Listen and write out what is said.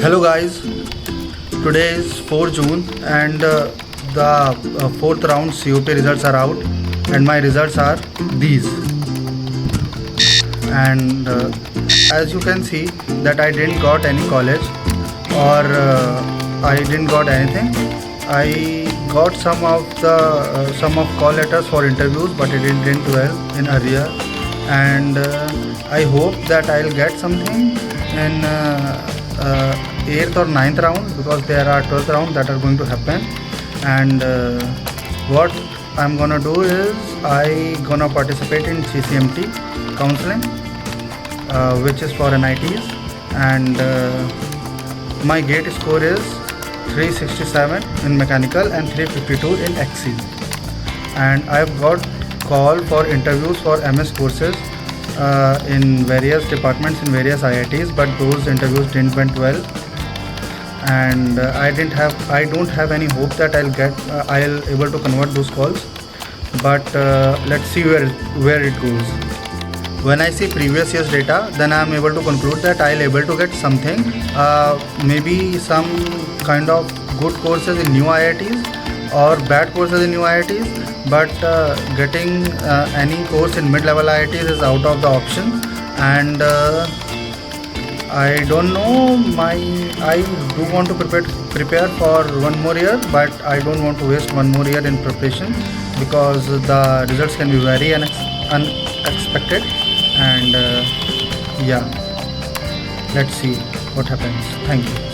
Hello guys, today is 4 June and the fourth round COP results are out and my results are these. And as you can see that I didn't got any college or I didn't got anything. I got some of call letters for interviews, but it didn't well in earlier, and I hope that I'll get something in 8th or 9th round, because there are 12th round that are going to happen. And what I'm gonna do is I gonna participate in CCMT counseling, which is for NITs, and my gate score is 367 in mechanical and 352 in XC, and I've got call for interviews for MS courses in various departments in various IITs, but those interviews didn't went well, and I don't have any hope that I'll able to convert those calls, but let's see where it goes. When I see previous year's data, then I am able to conclude that I'll able to get something, maybe some kind of good courses in new IITs or bad courses in new IITs, but getting any course in mid-level IITs is out of the option. And I don't know, I do want to prepare for one more year, but I don't want to waste one more year in preparation, because the results can be very unexpected. And yeah, let's see what happens. Thank you.